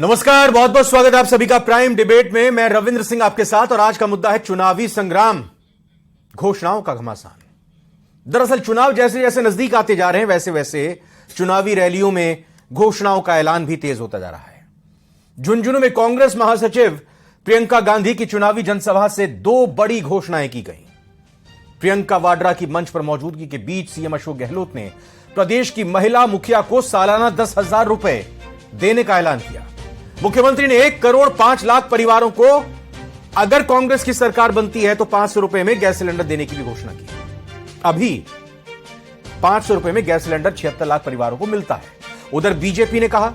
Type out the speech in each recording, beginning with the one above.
नमस्कार, बहुत बहुत स्वागत है आप सभी का प्राइम डिबेट में। मैं रविंद्र सिंह आपके साथ और आज का मुद्दा है चुनावी संग्राम, घोषणाओं का घमासान। दरअसल चुनाव जैसे जैसे नजदीक आते जा रहे हैं वैसे वैसे चुनावी रैलियों में घोषणाओं का ऐलान भी तेज होता जा रहा है। झुंझुनू में कांग्रेस महासचिव प्रियंका गांधी की चुनावी जनसभा से दो बड़ी घोषणाएं की गई। प्रियंका वाड्रा की मंच पर मौजूदगी के बीच सीएम अशोक गहलोत ने प्रदेश की महिला मुखिया को सालाना 10,000 रुपए देने का ऐलान किया। मुख्यमंत्री ने 1 करोड़ 5 लाख परिवारों को अगर कांग्रेस की सरकार बनती है तो 500 रुपए में गैस सिलेंडर देने की भी घोषणा की। अभी 500 रुपए में गैस सिलेंडर 76 लाख परिवारों को मिलता है। उधर बीजेपी ने कहा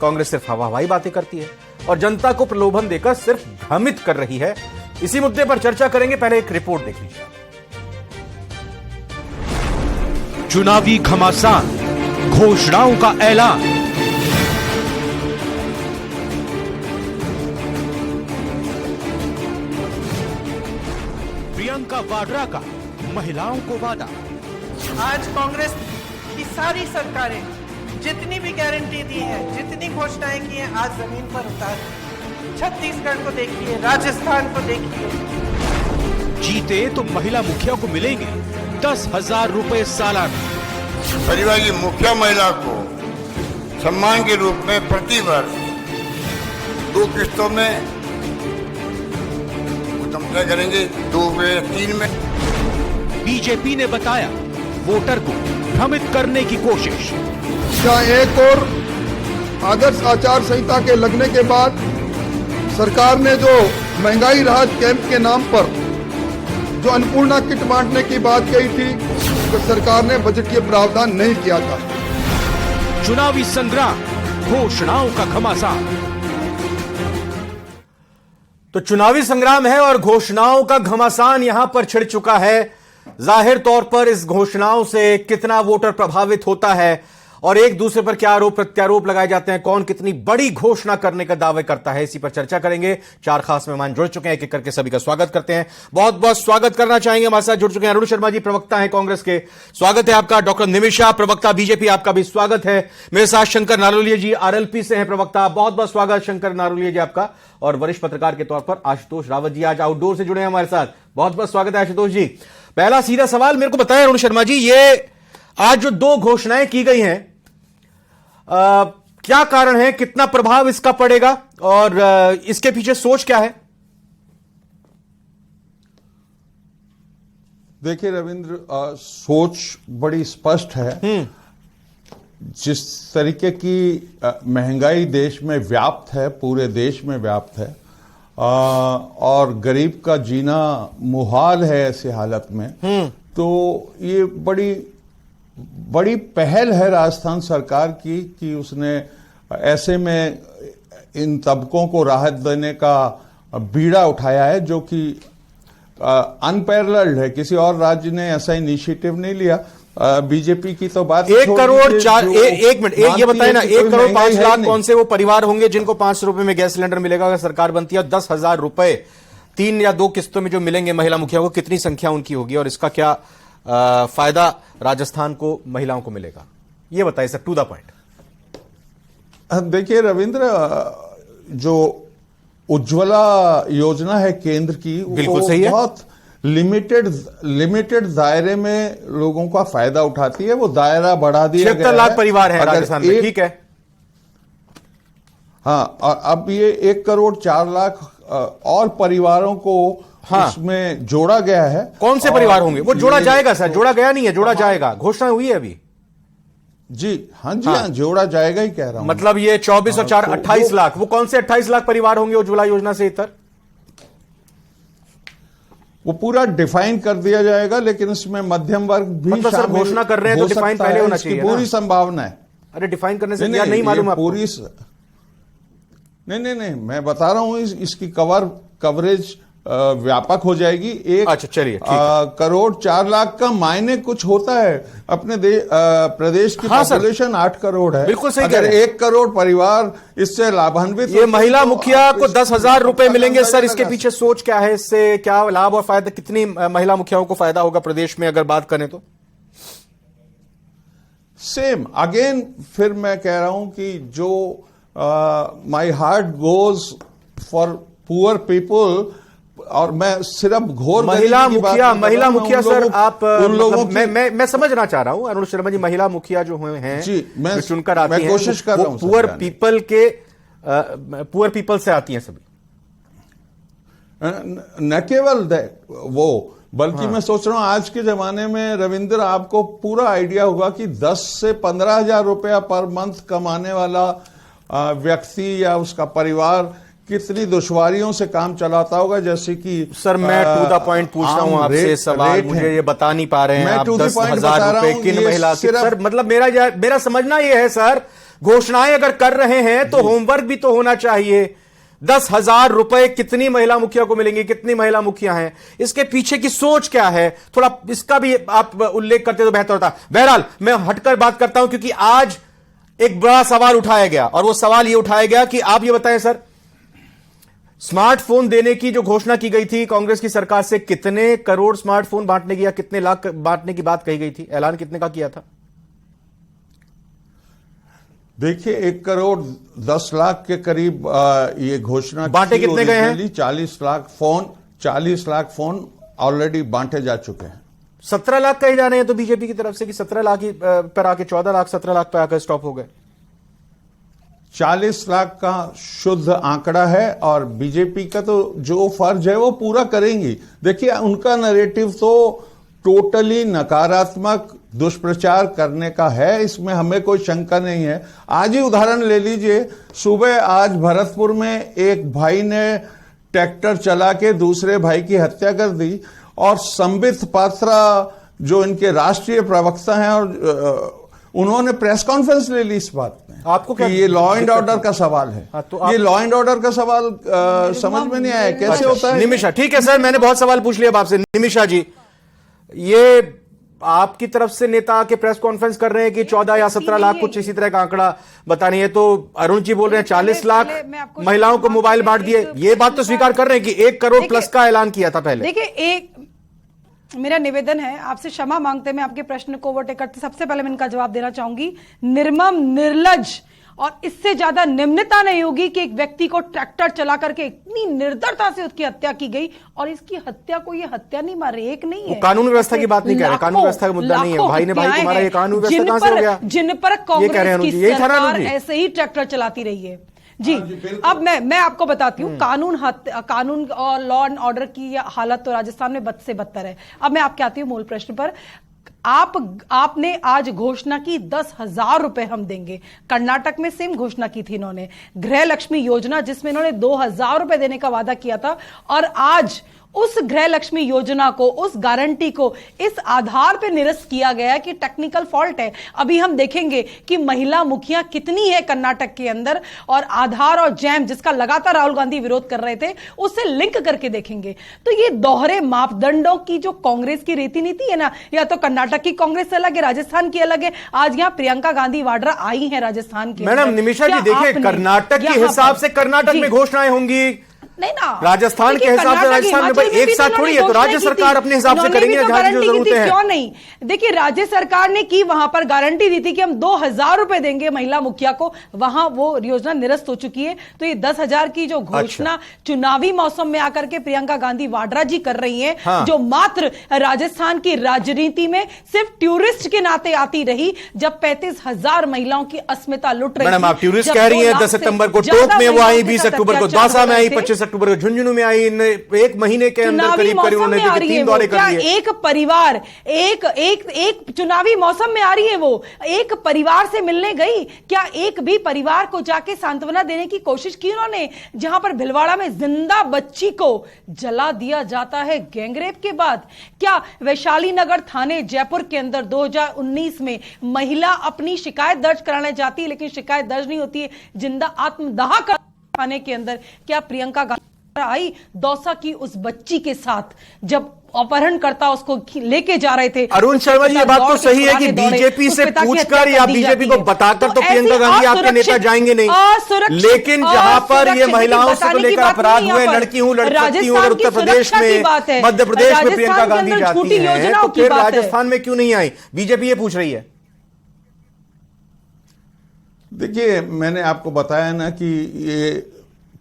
कांग्रेस सिर्फ हवाई बातें करती है और जनता को प्रलोभन देकर सिर्फ भ्रमित कर रही है। इसी मुद्दे पर चर्चा करेंगे, पहले एक रिपोर्ट देख लीजिए। चुनावी घमासान, घोषणाओं का ऐलान। प्रियंका वाड्रा का महिलाओं को वादा। आज कांग्रेस की सारी सरकारें जितनी भी गारंटी दी है, जितनी घोषणाएं की हैं, आज जमीन पर उतार। छत्तीसगढ़ को देखिए, राजस्थान को देखिए। जीते तो महिला मुखिया को मिलेंगे 10,000 रुपए सालाना। परिवार की मुखिया महिला को सम्मान के रूप में प्रति वर्ष 2 किस्तों में तय करेंगे, 2 में 3 में। बीजेपी ने बताया वोटर को भ्रमित करने की कोशिश। क्या एक और आदर्श आचार संहिता के लगने के बाद सरकार ने जो महंगाई राहत कैंप के नाम पर जो अन्नपूर्णा किट बांटने की बात कही थी, तो सरकार ने बजटीय प्रावधान नहीं किया था। चुनावी संग्राम, घोषणाओं का घमासान। तो चुनावी संग्राम है और घोषणाओं का घमासान यहां पर छिड़ चुका है। जाहिर तौर पर इस घोषणाओं से कितना वोटर प्रभावित होता है और एक दूसरे पर क्या आरोप प्रत्यारोप लगाए जाते हैं, कौन कितनी बड़ी घोषणा करने का दावे करता है, इसी पर चर्चा करेंगे। 4 खास मेहमान जुड़ चुके हैं, एक एक करके सभी का स्वागत करते हैं। बहुत बहुत स्वागत करना चाहेंगे। हमारे साथ जुड़ चुके हैं अरुण शर्मा जी, प्रवक्ता हैं कांग्रेस के, स्वागत है आपका। डॉक्टर निमिषा, प्रवक्ता बीजेपी, आपका भी स्वागत है। मेरे साथ शंकर नारोलिया जी, आरएलपी से हैं प्रवक्ता, बहुत बहुत स्वागत शंकर नारोलिया जी आपका। और वरिष्ठ पत्रकार के तौर पर आशुतोष रावत जी आज आउटडोर से जुड़े हैं हमारे साथ, बहुत बहुत स्वागत है आशुतोष जी। पहला सीधा सवाल मेरे को बताया अरुण शर्मा जी, ये आज जो 2 घोषणाएं की गई हैं, क्या कारण है, कितना प्रभाव इसका पड़ेगा और इसके पीछे सोच क्या है? देखिए रविंद्र, सोच बड़ी स्पष्ट है। जिस तरीके की महंगाई देश में व्याप्त है, पूरे देश में व्याप्त है, और गरीब का जीना मुहाल है ऐसी हालत में, तो ये बड़ी पहल है राजस्थान सरकार की कि उसने ऐसे में इन तबकों को राहत देने का बीड़ा उठाया है, जो कि अनपैरेलल्ड है। किसी और राज्य ने ऐसा इनिशिएटिव नहीं लिया। बीजेपी की तो बात 1 करोड़ 4 एक मिनट ये बताए ना, 1 करोड़ 5 लाख कौन से वो परिवार होंगे जिनको 500 रुपए में गैस सिलेंडर मिलेगा अगर सरकार बनती है? 10,000 रुपए 3 या 2 किस्तों में जो मिलेंगे महिला मुखिया को, कितनी संख्या उनकी होगी और इसका क्या फायदा राजस्थान को, महिलाओं को मिलेगा, ये बताइए सर, टू द पॉइंट। देखिए रविंद्र, जो उज्ज्वला योजना है केंद्र की, बिल्कुल वो सही है, बहुत लिमिटेड दायरे में लोगों का फायदा उठाती है। वो दायरा बढ़ा दिया गया है। 76 लाख परिवार है राजस्थान में, ठीक है। हाँ, और अब ये 1 करोड़ 4 लाख और परिवारों को इसमें जोड़ा गया है। कौन से परिवार होंगे वो? जोड़ा जाएगा सर, जोड़ा गया नहीं है, जोड़ा जाएगा, घोषणा हुई है अभी जी। हाँ जी, हाँ, जोड़ा जाएगा ही कह रहा हूं। मतलब ये 24 और 4 28 लाख, वो कौन से 28 लाख परिवार होंगे उज्ज्वला योजना से इतर? वो पूरा डिफाइन कर दिया जाएगा, लेकिन इसमें मध्यम वर्ग भी मतलब सर घोषणा कर रहे हैं तो डिफाइन पहले होना चाहिए, पूरी संभावना है। अरे डिफाइन करने से क्या नहीं मालूम आपको? पूरी नहीं, मैं बता रहा हूं इसकी कवरेज व्यापक हो जाएगी। अच्छा चलिए, 1 करोड़ 4 लाख का मायने कुछ होता है। अपने प्रदेश की पॉपुलेशन 8 करोड़ है। बिल्कुल सही, अगर 1 करोड़ परिवार इससे लाभान्वित, ये महिला मुखिया को 10,000 रुपए मिलेंगे सर, इसके पीछे सोच क्या है? इससे क्या लाभ और फायदा, कितनी महिला मुखियाओं को फायदा होगा प्रदेश में अगर बात करें तो? सेम अगेन, फिर मैं कह रहा हूं कि जो my heart goes for poor people, और मैं सिर्फ घोर महिला गरीबी की बात मुखिया, नहीं कर महिला रहा, मैं मुखिया उन सर, लोगों- आप उन लोगों मतलब, की मैं समझना चाह रहा हूं अरुण शर्मा जी, महिला मुखिया जो हुए हैं जी, मैं- जो चुनकर आती मैं हैं, कोशिश कर रहा हूं सर पुअर जाने। पीपल के पुअर पीपल से आती हैं सभी। न केवल वो, बल्कि मैं सोच रहा हूं आज के जमाने में रविंद्र, आपको पूरा आइडिया होगा कि 10 से 15 हजार रुपया पर मंथ कमाने वाला व्यक्ति या उसका परिवार कितनी दुश्वारियों से काम चलाता होगा। जैसे कि सर मैं टू द पॉइंट पूछ रहा हूं आपसे सवाल, मुझे ये बता नहीं पा रहे हैं मैं आप। to the point 10,000 बता रहा रुपए हूं, किन ये महिला की, सिर्फ- सर मतलब मेरा समझना ये है सर, घोषणाएं अगर कर रहे हैं तो होमवर्क भी तो होना चाहिए। 10,000 रुपए कितनी महिला मुखिया को मिलेंगे, कितनी महिला मुखिया हैं, इसके पीछे की सोच क्या है, थोड़ा इसका भी आप उल्लेख करते तो बेहतर होता। बहरहाल मैं हटकर बात करता हूं, क्योंकि आज एक बड़ा सवाल उठाया गया, और वो सवाल ये उठाया गया कि आप ये बताएं सर, स्मार्टफोन देने की जो घोषणा की गई थी कांग्रेस की सरकार से, कितने करोड़ स्मार्टफोन बांटने की या कितने लाख बांटने की बात कही गई थी, ऐलान कितने का किया था? देखिए 1 करोड़ 10 लाख के करीब ये घोषणा बांटे की कितने गए हैं? originally 40 लाख फोन ऑलरेडी बांटे जा चुके हैं। 17 लाख कहे जा रहे हैं तो बीजेपी की तरफ से कि 17 लाख पर आके 14 लाख 17 लाख पर आकर स्टॉप हो गए। 40 लाख का शुद्ध आंकड़ा है, और बीजेपी का तो जो फर्ज है वो पूरा करेंगी। देखिए उनका नैरेटिव तो टोटली नकारात्मक दुष्प्रचार करने का है, इसमें हमें कोई शंका नहीं है। आज ही उदाहरण ले लीजिए, सुबह आज भरतपुर में एक भाई ने ट्रैक्टर चला के दूसरे भाई की हत्या कर दी, और संबित पात्रा जो इनके राष्ट्रीय प्रवक्ता हैं, और उन्होंने प्रेस कॉन्फ्रेंस ले ली इस बात में। आपको क्या कि ये लॉ एंड ऑर्डर का सवाल है। हाँ, तो ये लॉ एंड ऑर्डर का सवाल समझ में नहीं आया कैसे होता है। निमिषा, ठीक है सर, मैंने बहुत सवाल पूछ लिया अब आपसे। निमिषा जी, ये आपकी तरफ से नेता के प्रेस कॉन्फ्रेंस कर रहे हैं कि 14 या 17 लाख कुछ इसी तरह का आंकड़ा बता रही है, तो अरुण जी बोल रहे हैं 40 लाख महिलाओं को मोबाइल बांट दिए। ये बात तो स्वीकार कर रहे हैं कि 1 करोड़ प्लस का ऐलान किया था पहले। देखिए, एक मेरा निवेदन है आपसे, क्षमा मांगते मैं आपके प्रश्न को ओवरटेक करते, सबसे पहले मैं इनका जवाब देना चाहूंगी। निर्मम, निर्लज और इससे ज्यादा निम्नता नहीं होगी कि एक व्यक्ति को ट्रैक्टर चला करके इतनी निर्दयता से उसकी हत्या की गई, और इसकी हत्या को ये हत्या नहीं मार रही, एक नहीं है। कानून व्यवस्था की बात नहीं कह रहे, कानून व्यवस्था का मुद्दा नहीं है। भाई ने भाई को मारा, ये कानून व्यवस्था कहां से हो गया? जिन पर कांग्रेस की यही था ना सरकार अनुज जी? ऐसे ही ट्रैक्टर चलाती रही है। जी, अब मैं आपको बताती हूँ, कानून और लॉ एंड ऑर्डर की हालत तो राजस्थान में बद से बदतर है। अब मैं आपके आती हूँ मूल प्रश्न पर। आपने आज घोषणा की 10,000 रुपए हम देंगे। कर्नाटक में सेम घोषणा की थी इन्होंने, गृह लक्ष्मी योजना, जिसमें इन्होंने 2,000 रुपए देने का वादा किया था, और आज उस गृह लक्ष्मी योजना को, उस गारंटी को इस आधार पे निरस्त किया गया कि टेक्निकल फॉल्ट है। अभी हम देखेंगे कि महिला मुखिया कितनी है कर्नाटक के अंदर, और आधार और जैम जिसका लगातार राहुल गांधी विरोध कर रहे थे, उससे लिंक करके देखेंगे। तो ये दोहरे मापदंडों की जो कांग्रेस की रीति नीति है ना, या तो कर्नाटक की कांग्रेस अलग है, राजस्थान की अलग है। आज यहाँ प्रियंका गांधी वाड्रा आई है राजस्थान की। मैडम निमिषा जी, देखिए कर्नाटक के हिसाब से कर्नाटक में घोषणाएं होंगी, नहीं ना, राजस्थान के हिसाब से राजस्थान में भाई एक साथ थोड़ी है, तो राज्य सरकार अपने हिसाब से करेंगे जहां जो जरूरत है। क्यों नहीं? देखिए, राज्य सरकार ने की, वहां पर गारंटी दी थी कि हम 2,000 रुपए देंगे महिला मुखिया को, वहां वो योजना निरस्त हो चुकी है। तो ये 10,000 की जो घोषणा चुनावी मौसम में आकर के प्रियंका गांधी वाड्रा जी कर रही है, हाँ। जो मात्र राजस्थान की राजनीति में सिर्फ टूरिस्ट के नाते आती रही, जब 35,000 महिलाओं की अस्मिता लुट रही। मैडम आप टूरिस्ट कह रही हैं, 10 सितंबर को टोंक में वो आई, 20 अक्टूबर को दौसा में आई, 25 अक्टूबर को झुंझुनू में आई। एक महीने के अंदर करीब उन्होंने 3 दौरे कर लिए। एक परिवार एक चुनावी मौसम में आ रही है, वो एक परिवार से मिलने गई, क्या एक भी परिवार को जाके सांत्वना देने की कोशिश की उन्होंने? जहां पर भिलवाड़ा में जिंदा बच्ची को जला दिया जाता है गैंगरेप के बाद। क्या वैशाली नगर थाने जयपुर के अंदर 2019 में महिला अपनी शिकायत दर्ज कराने जाती है, लेकिन शिकायत दर्ज नहीं होती है, जिंदा आत्मदाह कर थाने के अंदर। क्या प्रियंका गांधी आई दौसा की उस बच्ची के साथ, जब अपहरणकर्ता उसको लेके जा रहे थे? अरुण शर्मा जी, ये बात तो सही है कि बीजेपी से पूछकर या बीजेपी को बताकर तो प्रियंका गांधी आपके नेता जाएंगे नहीं, लेकिन जहां पर ये महिलाओं से लेकर अपराध हुए, लड़की हूं लड़ सकती हूं, अगर उत्तर प्रदेश में, मध्य प्रदेश में प्रियंका गांधी जाती है, तो फिर राजस्थान में क्यों नहीं आई? बीजेपी ये पूछ रही है। देखिए, मैंने आपको बताया ना कि ये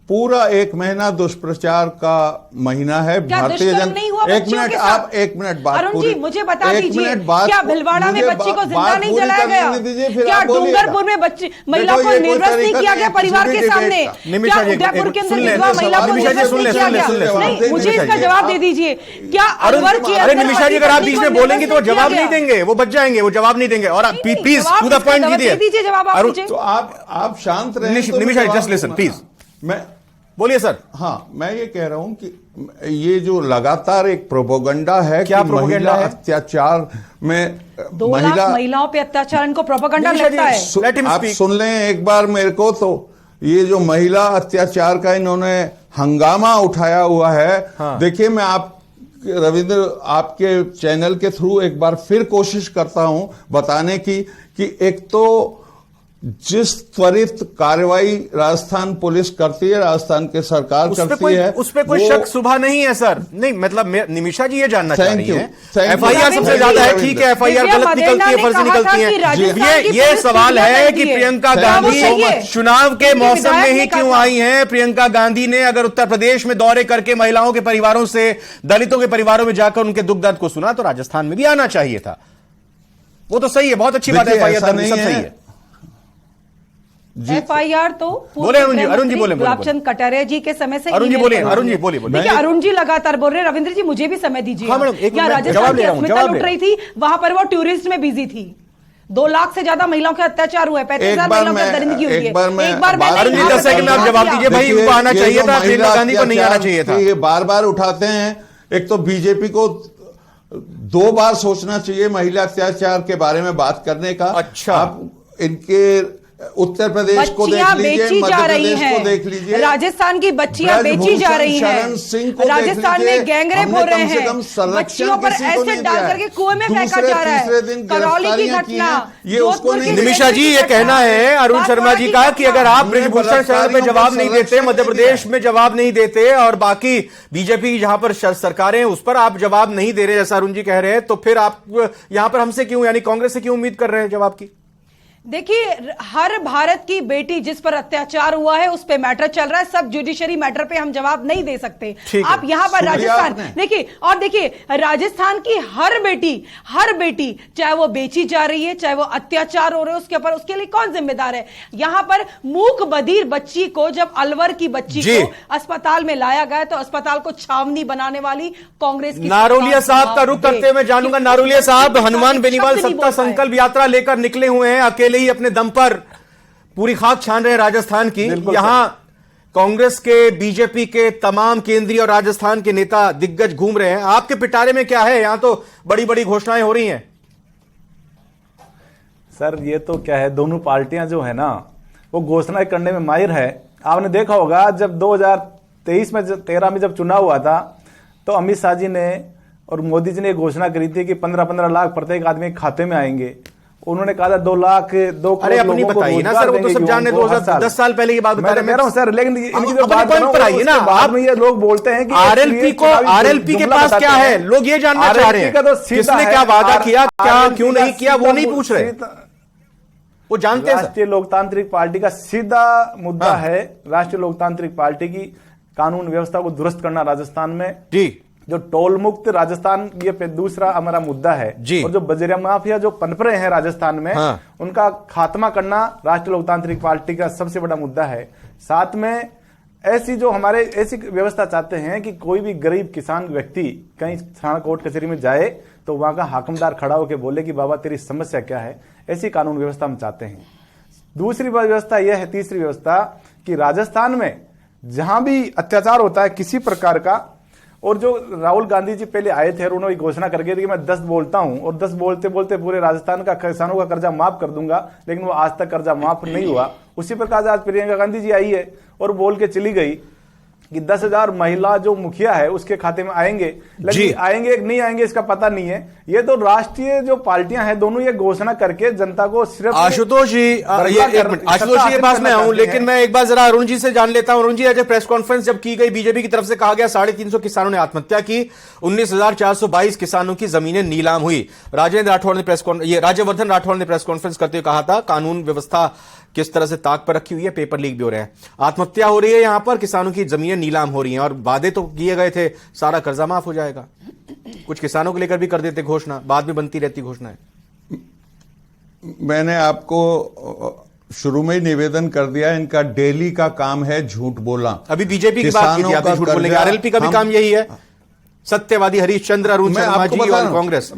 पूरा एक महीना दुष्प्रचार का महीना है। क्या भारतीय दुष्कर्म जनता नहीं हुआ एक बच्चियों मिनट के आप साथ? एक मिनट बात अरुण जी, मुझे बता एक दीजिए, मिनट बात क्या भिलवाड़ा में बच्ची को जिंदा नहीं जलाया गया? क्या डूंगरपुर में बच्ची महिला को निर्वस्त्र नहीं किया गया परिवार के सामने? क्या उदयपुर के अंदर विधवा महिला को निर्वस्त्र नहीं किया गया? नहीं, मुझे इसका जवाब दे दीजिए। क्या अलवर के अरे निमिषा जी, अगर आप बीच में बोलेंगे तो वो जवाब नहीं देंगे, वो बच जाएंगे, वो जवाब नहीं देंगे। और प्लीज टू द पॉइंट दीजिए जवाब आप मुझे। तो आप शांत रहे। Nimisha just listen please. मैं बोलिए सर। हाँ, मैं ये कह रहा हूं कि ये जो लगातार एक प्रोपोगंडा है क्या कि प्रोपोगंडा महिला है? अत्याचार में 2 लाख महिलाओं पे अत्याचार इनको प्रोपेगेंडा लगता है। Let him आप speak. सुन लें एक बार मेरे को। तो ये जो महिला अत्याचार का इन्होंने हंगामा उठाया हुआ है, हाँ। देखिए, मैं आप रविंद्र आपके चैनल के थ्रू एक बार फिर कोशिश करता हूं बताने की कि एक तो जिस त्वरित कार्रवाई राजस्थान पुलिस करती है, राजस्थान के सरकार करती है, उस पे कोई शक सुबह नहीं है सर। नहीं, मतलब निमिषा जी ये जानना चाह रही हैं, एफआईआर सबसे ज्यादा है, ठीक है, एफआईआर गलत निकलती है, फर्जी निकलती है। ये सवाल है कि प्रियंका गांधी चुनाव के मौसम में ही क्यों आई हैं? प्रियंका गांधी ने अगर उत्तर प्रदेश में दौरे करके महिलाओं के परिवारों से, दलितों के परिवारों में जाकर उनके दुख दर्द को सुना तो राजस्थान में भी आना चाहिए था। वो तो सही है, बहुत अच्छी बात है, एफआईआर सब सही है। एफआईआर तो बोले अरुण जी बोले गुलाबचंद कटारिया जी के समय से। अरुण जी बोलिए, अरुण जी बोलिए। देखिए, अरुण जी लगातार बोल रहे हैं, रविंद्र जी मुझे भी समय दीजिए। हाँ मैडम, एक क्या मिनट, राजस्थान की अस्मिता लुट रही थी, वहां पर वो टूरिस्ट में बिजी थी। 2 लाख से ज्यादा महिलाओं के अत्याचार हुए, 35,000 महिलाओं की दरिंदगी हुई है। एक बार अरुण जी 10 सेकंड में आप जवाब दीजिए भाई, उनको आना चाहिए था, प्रियंका गांधी को नहीं आना चाहिए था। ये बार बार उठाते हैं। एक तो बीजेपी को 2 बार सोचना चाहिए महिला अत्याचार के बारे में बात करने का। अच्छा, आप इनके उत्तर प्रदेश को देख लीजिए, मध्य प्रदेश को देख लीजिए, राजस्थान की बच्चियां बेची जा रही हैं, राजस्थान में गैंगरेप हो रहे हैं, बच्चियों पर एसिड डाल करके कुएं में फेंका जा रहा है। करौली की घटना, जोधपुर की। निमिषा जी, ये कहना है अरुण शर्मा जी का कि अगर आप ब्रजभूषण शरण पे जवाब नहीं देते, मध्य प्रदेश में जवाब नहीं देते और बाकी बीजेपी जहां पर सरकारें उस पर आप जवाब नहीं दे रहे, जैसा अरुण जी कह रहे हैं, तो फिर आप यहां पर हमसे क्यों, यानी कांग्रेस से क्यों उम्मीद कर रहे हैं जवाब की? देखिए, हर भारत की बेटी जिस पर अत्याचार हुआ है उस पे मैटर चल रहा है। सब जुडिशरी मैटर पे हम जवाब नहीं दे सकते। आप यहां पर राजस्थान देखिए, और देखिए राजस्थान की हर बेटी चाहे वो बेची जा रही है, चाहे वो अत्याचार हो रहे हैं उसके ऊपर, उसके लिए कौन जिम्मेदार है? यहां पर मूक बधिर बच्ची को, जब अलवर की बच्ची को अस्पताल में लाया गया तो अस्पताल को छावनी बनाने वाली कांग्रेस की। नारोलिया साहब का रुख करते हुए जानूंगा, नारोलिया साहब हनुमान बेनीवाल सत्ता संकल्प यात्रा लेकर निकले हुए हैं, अकेले ही अपने दम पर पूरी खाक छान रहे हैं राजस्थान की। यहां कांग्रेस के, बीजेपी के तमाम केंद्रीय और राजस्थान के नेता दिग्गज घूम रहे हैं। आपके पिटारे में क्या है? यहां तो बड़ी बड़ी घोषणाएं हो रही हैं। सर, ये तो क्या है, दोनों पार्टियां जो है ना वो घोषणाएं करने में माहिर है। आपने देखा होगा जब 2023 में 13 में जब चुनाव हुआ था तो अमित शाह जी ने और मोदी जी ने घोषणा करी थी कि 15-15 लाख प्रत्येक आदमी के खाते में आएंगे। उन्होंने कहा था 2 लाख 2 करोड़ अपनी बताइए ना सर, वो तो सब जान रहे, 2010 साल पहले की बात बता रहे हैं सर। लेकिन इनकी जो बात पर आइए ना, बाद में ये लोग बोलते हैं कि आरएलपी के पास क्या है, लोग ये जानना चाह रहे हैं किसने क्या वादा किया, क्या क्यों नहीं किया, वो नहीं पूछ रहे, वो जानते हैं। राष्ट्रीय लोकतांत्रिक पार्टी का सीधा मुद्दा है, राष्ट्रीय लोकतांत्रिक पार्टी की कानून व्यवस्था को दुरुस्त करना राजस्थान में जी, जो टोल मुक्त राजस्थान, ये दूसरा हमारा मुद्दा है जी। और जो बजरिया माफिया जो पनप रहे हैं राजस्थान में, उनका खात्मा करना राष्ट्रीय लोकतांत्रिक पार्टी का सबसे बड़ा मुद्दा है। साथ में ऐसी व्यवस्था चाहते हैं कि कोई भी गरीब किसान व्यक्ति कहीं थाना कोर्ट कचहरी में जाए तो वहां का हाकमदार खड़ा होकर बोले कि बाबा तेरी समस्या क्या है। ऐसी कानून व्यवस्था हम चाहते हैं। दूसरी व्यवस्था यह है, तीसरी व्यवस्था, कि राजस्थान में जहां भी अत्याचार होता है किसी प्रकार का, और जो राहुल गांधी जी पहले आए थे और उन्होंने घोषणा करके दी कि मैं 10 बोलता हूं और 10 बोलते बोलते पूरे राजस्थान का किसानों का कर्जा माफ कर दूंगा, लेकिन वो आज तक कर्जा माफ नहीं हुआ। उसी प्रकार आज प्रियंका गांधी जी आई है और बोल के चली गई कि 10,000 महिला जो मुखिया है उसके खाते में आएंगे, लेकिन आएंगे नहीं आएंगे इसका पता नहीं है। ये तो राष्ट्रीय जो पार्टियां हैं दोनों ये घोषणा करके जनता को सिर्फ आशुतोष जी आशुतोष जी के पास मैं आऊं, लेकिन मैं एक बार जरा अरुण जी से जान लेता हूं। अरुण जी, आज प्रेस कॉन्फ्रेंस जब की गई बीजेपी की तरफ से कहा गया 350 किसानों ने आत्महत्या की, 19,422 किसानों की जमीनें नीलाम हुई। राज्यवर्धन राठौड़ ने प्रेस कॉन्फ्रेंस करते हुए कहा था कानून व्यवस्था किस तरह से ताक पर रखी हुई है, पेपर लीक भी हो रहे हैं, आत्महत्या हो रही है, यहां पर किसानों की जमीनें नीलाम हो रही हैं और वादे तो किए गए थे सारा कर्जा माफ हो जाएगा। कुछ किसानों को लेकर भी कर देते घोषणा, बाद में बनती रहती घोषणाएं। मैंने आपको शुरू में ही निवेदन कर दिया, इनका डेली का काम है झूठ बोलना। अभी बीजेपी की बात की थी आपने, झूठ बोलने, आरएलपी का भी काम यही है। सत्यवादी हरीश चंद्र, अरुण शर्मा जी और कांग्रेस।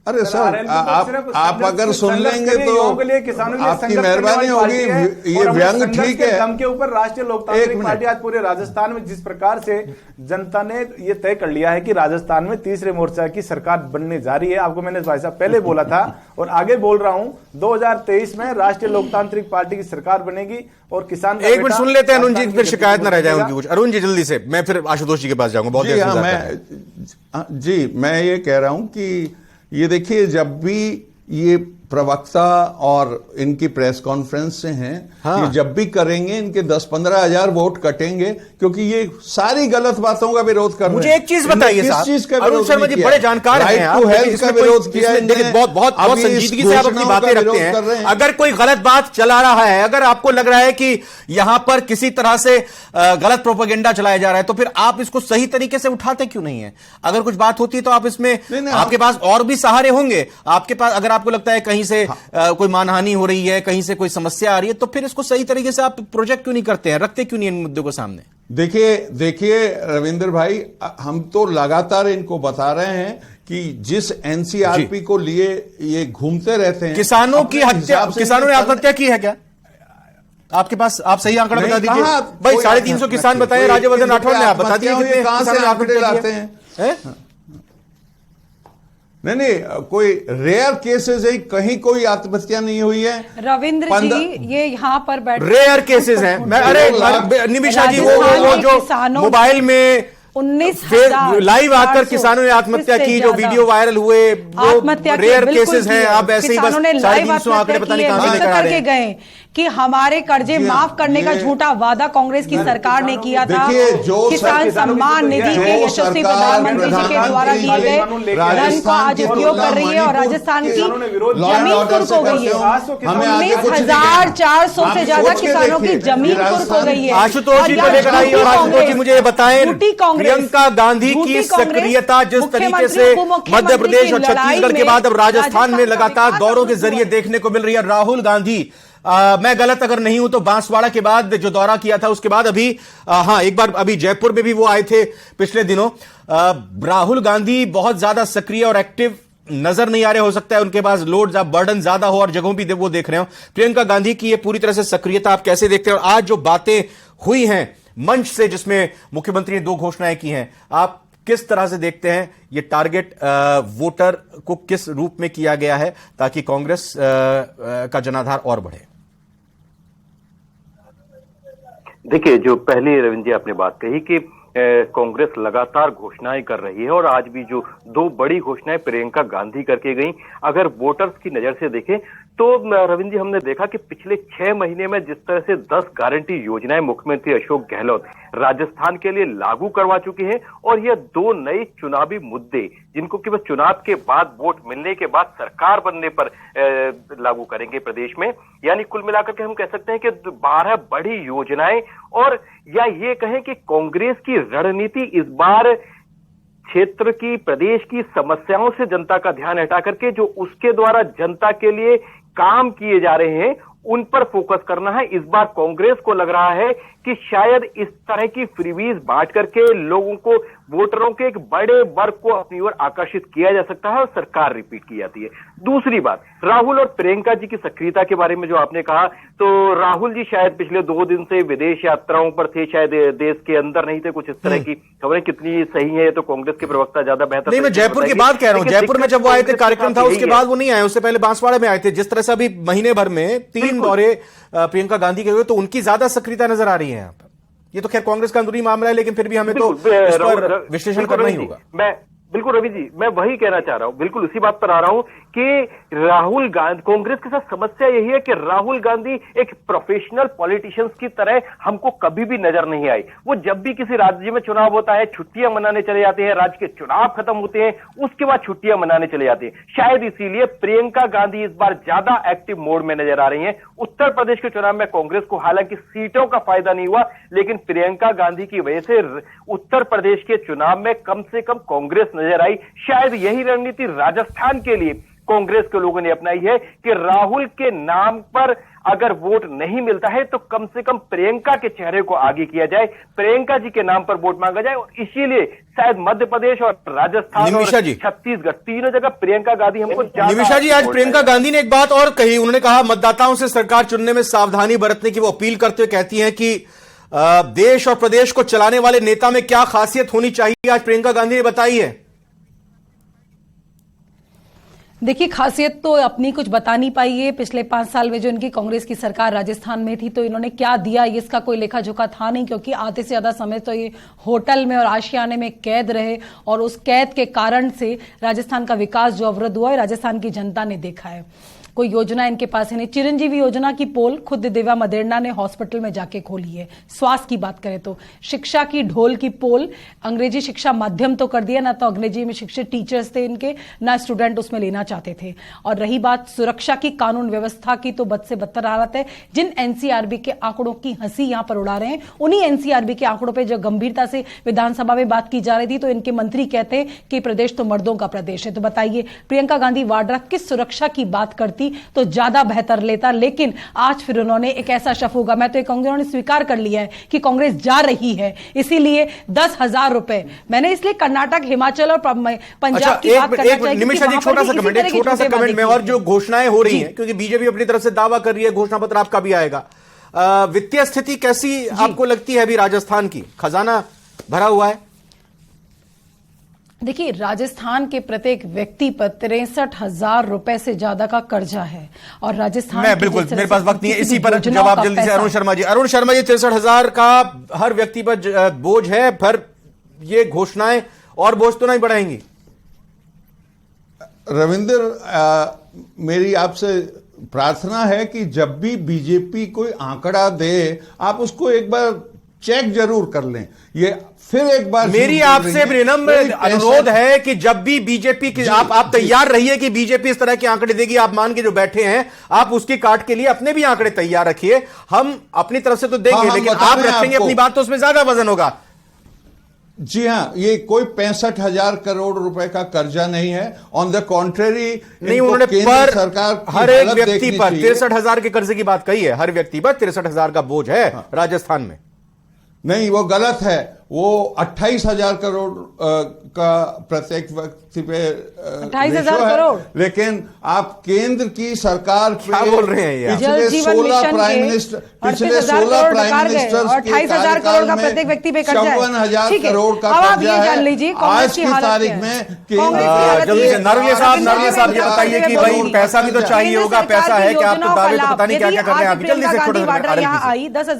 अरे सर, आप अगर सुन लेंगे तो आपकी मेहरबानी होगी। ये व्यंग ठीक है। दम के ऊपर राष्ट्रीय लोकतांत्रिक पार्टी आज पूरे राजस्थान में जिस प्रकार से जनता ने ये तय कर लिया है कि राजस्थान में तीसरे मोर्चा की सरकार बनने जा रही है। आपको मैंने भाई साहब पहले बोला था और आगे बोल रहा हूं, 2023 में राष्ट्रीय लोकतांत्रिक पार्टी की सरकार बनेगी और किसान। एक मिनट सुन लेते हैं अरुण जी, फिर शिकायत न रह जाए उनकी कुछ। अरुण जी जल्दी से, मैं फिर आशुतोष जी के पास जाऊंगा। मैं ये कह रहा हूं कि ये देखिए, जब भी ये प्रवक्ता और इनकी प्रेस कॉन्फ्रेंस से हैं, ये जब भी करेंगे इनके 10-15 हजार वोट कटेंगे, क्योंकि ये सारी गलत बातों का विरोध कर रहे हैं। मुझे एक चीज बताइए साहब, किस चीज का अरुण शर्मा जी बड़े जानकार हैं, राइट टू हेल्थ का विरोध किया है। बहुत संजीदगी से आप अपनी बातें रखते हैं। अगर कोई गलत बात चला रहा है, अगर आपको लग रहा है कि यहां पर किसी तरह से गलत प्रोपेगेंडा चलाया जा रहा है, तो फिर आप इसको सही तरीके से उठाते क्यों नहीं है? अगर कुछ बात होती है तो आप इसमें, आपके पास और भी सहारे होंगे आपके पास। अगर आपको लगता है कहीं से कोई मानहानि हो रही है, कहीं से कोई समस्या आ रही है, तो फिर इसको सही तरीके से आप प्रोजेक्ट क्यों नहीं करते हैं, रखते क्यों नहीं इन मुद्दों को सामने? देखिए रविंद्र भाई, हम तो लगातार इनको बता रहे हैं कि जिस एनसीआरपी को लिए ये घूमते रहते हैं। किसानों की हत्या, किसानों ने आत्महत्या की है क्या आपके पास? आप सही आंकड़ा बता दीजिए भाई। 350 किसान बताए राज्यवर्धन राठौड़ ने, आप बता दीजिए कहां से आंकड़े लाते हैं? नहीं, कोई रेयर केसेस है, कहीं कोई आत्महत्या नहीं हुई है। रविंद्र जी ये यहाँ पर बैठ रेयर केसेस हैं। मैं अरे निमिषा जी, वो जो मोबाइल में 19,000 लाइव आकर किसानों ने आत्महत्या की, जो वीडियो वायरल हुए, वो रेयर केसेस हैं। आप ऐसे ही बस 350 आंकड़े पता नहीं कहां से लेकर आ रहे हैं गए कि हमारे कर्जे माफ करने का झूठा वादा कांग्रेस की सरकार ने किया था। किसान सम्मान निधि के यशस्वी प्रधानमंत्री जी के द्वारा दिए गए धन को आज उपयोग कर रही है और राजस्थान की जमीन कुर्क हो गई है। 19,400 से ज्यादा किसानों की जमीन कुर्क हो गई है। आशुतोष जी को लेकर आइए और आशुतोष जी मुझे बताएं, प्रियंका गांधी की सक्रियता जिस तरीके से मध्य प्रदेश और छत्तीसगढ़ के बाद अब राजस्थान में लगातार दौरों के जरिए देखने को मिल रही है। राहुल गांधी, मैं गलत अगर नहीं हूं तो बांसवाड़ा के बाद जो दौरा किया था उसके बाद अभी एक बार अभी जयपुर में भी वो आए थे पिछले दिनों। राहुल गांधी बहुत ज्यादा सक्रिय और एक्टिव नजर नहीं आ रहे। हो सकता है उनके पास लोड बर्डन ज्यादा हो और जगहों भी वो देख रहे हो। प्रियंका गांधी की ये पूरी तरह से सक्रियता आप कैसे देखते हैं? और आज जो बातें हुई हैं मंच से, जिसमें मुख्यमंत्री ने 2 घोषणाएं की हैं, आप किस तरह से देखते हैं? ये टारगेट वोटर को किस रूप में किया गया है ताकि कांग्रेस का जनाधार और बढ़े? देखिए, जो पहले रविंद्र जी आपने बात कही कि कांग्रेस लगातार घोषणाएं कर रही है और आज भी जो 2 बड़ी घोषणाएं प्रियंका गांधी करके गई, अगर वोटर्स की नजर से देखें तो रविंद्र जी हमने देखा कि पिछले 6 महीने में जिस तरह से 10 गारंटी योजनाएं मुख्यमंत्री अशोक गहलोत राजस्थान के लिए लागू करवा चुके हैं और यह 2 नए चुनावी मुद्दे जिनको कि वह चुनाव के बाद वोट मिलने के बाद सरकार बनने पर लागू करेंगे प्रदेश में, यानी कुल मिलाकर के हम कह सकते हैं कि 12 बड़ी योजनाएं, और या ये कहें कि कांग्रेस की रणनीति इस बार क्षेत्र की, प्रदेश की समस्याओं से जनता का ध्यान हटा करके जो उसके द्वारा जनता के लिए काम किए जा रहे हैं उन पर फोकस करना है। इस बार कांग्रेस को लग रहा है कि शायद इस तरह की फ्रीवीज बांट करके लोगों को, वोटरों के एक बड़े वर्ग को अपनी ओर आकर्षित किया जा सकता है और सरकार रिपीट की जाती है। दूसरी बात, राहुल और प्रियंका जी की सक्रियता के बारे में जो आपने कहा, तो राहुल जी शायद पिछले 2 दिन से विदेश यात्राओं पर थे, शायद देश के अंदर नहीं थे, कुछ इस तरह की खबरें कितनी सही है तो कांग्रेस के प्रवक्ता ज्यादा बेहतर। नहीं, मैं जयपुर की बात कह रहा हूं। जयपुर में जब वो आए थे, कार्यक्रम था, उसके बाद वो नहीं आए, उससे पहले बांसवाड़ा में आए थे। जिस तरह से अभी महीने भर में 3 दौरे प्रियंका गांधी के हुए, तो उनकी ज्यादा सक्रियता नजर आ रही है यहां पर। ये तो खैर कांग्रेस का अंदरूनी मामला है, लेकिन फिर भी हमें तो इस पर विश्लेषण करना ही होगा। बिल्कुल रवि जी, मैं वही कहना चाह रहा हूं, बिल्कुल उसी बात पर आ रहा हूं कि राहुल गांधी, कांग्रेस के साथ समस्या यही है कि राहुल गांधी एक प्रोफेशनल पॉलिटिशियंस की तरह हमको कभी भी नजर नहीं आई। वो जब भी किसी राज्य में चुनाव होता है छुट्टियां मनाने चले जाते हैं, राज्य के चुनाव खत्म होते हैं उसके बाद छुट्टियां मनाने चले जाते हैं। शायद इसीलिए प्रियंका गांधी इस बार ज्यादा एक्टिव मोड में नजर आ रही है। उत्तर प्रदेश के चुनाव में कांग्रेस को हालांकि सीटों का फायदा नहीं हुआ, लेकिन प्रियंका गांधी की वजह से उत्तर प्रदेश के चुनाव में कम से कम कांग्रेस नजर आई। शायद यही रणनीति राजस्थान के लिए कांग्रेस के लोगों ने अपनाई है कि राहुल के नाम पर अगर वोट नहीं मिलता है तो कम से कम प्रियंका के चेहरे को आगे किया जाए, प्रियंका जी के नाम पर वोट मांगा जाए। और इसीलिए शायद मध्य प्रदेश और राजस्थान और छत्तीसगढ़ तीनों जगह प्रियंका गांधी हमको निमिषा जी, आज प्रियंका गांधी ने एक बात और कही। उन्होंने कहा मतदाताओं से सरकार चुनने में सावधानी बरतने की वो अपील करते हुए कहती हैं कि देश और प्रदेश को चलाने वाले नेता में क्या खासियत होनी चाहिए, आज प्रियंका गांधी ने बताई है। देखिए, खासियत तो अपनी कुछ बता नहीं पाई है। पिछले 5 साल में जो इनकी कांग्रेस की सरकार राजस्थान में थी तो इन्होंने क्या दिया इसका कोई लेखा जोखा था नहीं, क्योंकि आधे से ज्यादा समय तो ये होटल में और आशियाने में कैद रहे और उस कैद के कारण से राजस्थान का विकास जो अवरुद्ध हुआ है राजस्थान की जनता ने देखा है। कोई योजना इनके पास है नहीं। चिरंजीवी योजना की पोल खुद देवा मदेरणा ने हॉस्पिटल में जाके खोली है। स्वास्थ्य की बात करें तो शिक्षा की ढोल की पोल अंग्रेजी शिक्षा माध्यम तो कर दिया, ना तो अंग्रेजी में शिक्षित टीचर्स थे इनके, ना स्टूडेंट उसमें लेना चाहते थे। और रही बात सुरक्षा की, कानून व्यवस्था की, तो बद से बदतर हालत है। जिन एनसीआरबी के आंकड़ों की हंसी यहां पर उड़ा रहे हैं, उन्हीं एनसीआरबी के आंकड़ों पर जब गंभीरता से विधानसभा में बात की जा रही थी तो इनके मंत्री कहते हैं कि प्रदेश तो मर्दों का प्रदेश है। तो बताइए प्रियंका गांधी वाड्रा किस सुरक्षा की बात करती तो ज्यादा बेहतर लेता, लेकिन आज फिर उन्होंने एक ऐसा शफूगा, मैं तो कहूंगी उन्होंने स्वीकार कर लिया है कि कांग्रेस जा रही है, इसीलिए 10,000 रुपए। मैंने इसलिए कर्नाटक, हिमाचल और पंजाब की बात करना चाहिए। निमिषा जी, छोटा सा कमेंट में, और जो घोषणाएं हो रही हैं, क्योंकि बीजेपी अपनी तरफ से दावा कर रही है, घोषणा पत्र आपका भी आएगा, वित्तीय स्थिति कैसी आपको लगती है अभी राजस्थान की? खजाना भरा हुआ है? देखिए, राजस्थान के प्रत्येक व्यक्ति पर 63,000 रुपए से ज्यादा का कर्जा है और राजस्थान मैं बिल्कुल, मेरे पास वक्त नहीं है, इसी पर जवाब जल्दी से अरुण शर्मा जी। अरुण शर्मा जी, 63,000 का हर व्यक्ति पर बोझ है, पर ये घोषणाएं और बोझ तो नहीं बढ़ाएंगी? रविंद्र, मेरी आपसे प्रार्थना है कि जब भी बीजेपी कोई आंकड़ा दे आप उसको एक बार चेक जरूर कर लें। ये फिर एक बार मेरी आपसे विनम्र अनुरोध है कि जब भी बीजेपी की आप तैयार रहिए कि बीजेपी इस तरह के आंकड़े देगी, आप मान के जो बैठे हैं आप उसकी काट के लिए अपने भी आंकड़े तैयार रखिए। हम अपनी तरफ से तो देंगे, लेकिन आप रखेंगे अपनी बात तो उसमें ज्यादा वजन होगा। जी हां, ये कोई 65,000 करोड़ रुपए का कर्जा नहीं है। ऑन द कॉन्ट्रेरी, नहीं, उन्होंने पर सरकार हर एक व्यक्ति पर 63,000 के कर्जे की बात कही है। हर व्यक्ति पर 63,000 का बोझ है राजस्थान में। नहीं, वो गलत है। वो 28,000 करोड़ का प्रत्येक व्यक्ति पे 28,000 करोड़, लेकिन आप केंद्र की सरकार क्या बोल रहे हैं ये? पिछले 16 प्राइम मिनिस्टर 28,000 करोड़ का प्रत्येक व्यक्ति पे कर्जा है। 54,000 करोड़ का कर्जा है। आज की तारीख में जल्दी से नारुलिया साहब ये बताइए कि भाई पैसा भी तो चाहिए होगा, पैसा है क्या? आप तो दावे तो पता नहीं क्या क्या कर रहे हैं। आप जल्दी से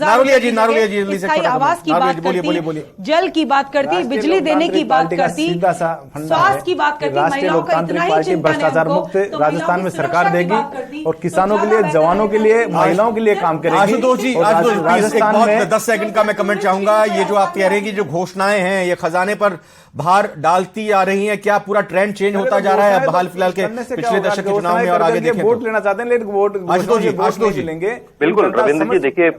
नारुलिया जी जल्दी से आवास की बात करती, जल की बात करती, बिजली देने की बात करती, स्वास्थ्य की बात करती, राष्ट्रीय लोकतांत्रिक पार्टी भ्रष्टाचार मुक्त राजस्थान में सरकार देगी और किसानों के लिए, जवानों के लिए, महिलाओं के लिए काम करेगी। आशुतोष जी, राजस्थान में 10 सेकंड का मैं कमेंट चाहूंगा। ये जो आप कह रहे हैं कि जो घोषणाएं हैं ये खजाने पर भार डालती आ रही हैं, क्या पूरा ट्रेंड चेंज होता जा रहा है हाल फिलहाल के पिछले दशक के चुनाव में और आगे देखें? वोट लेना चाहते हैं लेकिन वोट आशुतोष जी लेंगे। बिल्कुल रविंद्र जी, देखिए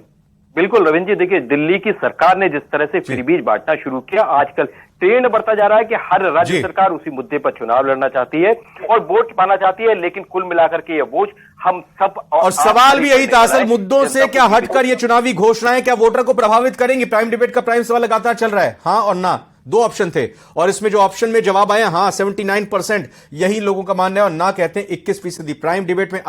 बिल्कुल रविंद्र जी, देखिए दिल्ली की सरकार ने जिस तरह से फ्री बीज बांटना शुरू किया, आजकल ट्रेंड बढ़ता जा रहा है कि हर राज्य सरकार उसी मुद्दे पर चुनाव लड़ना चाहती है और वोट पाना चाहती है, लेकिन कुल मिलाकर के ये बोझ हम सब और सवाल भी यही था, असल मुद्दों से क्या हटकर ये चुनावी घोषणाएं क्या वोटर को प्रभावित करेंगी? प्राइम डिबेट का प्राइम सवाल लगातार चल रहा है, हां और ना, 2 ऑप्शन थे और इसमें जो ऑप्शन में जवाब आया, हां 79% यही लोगों का मानना है और ना कहते हैं 21%। प्राइम डिबेट में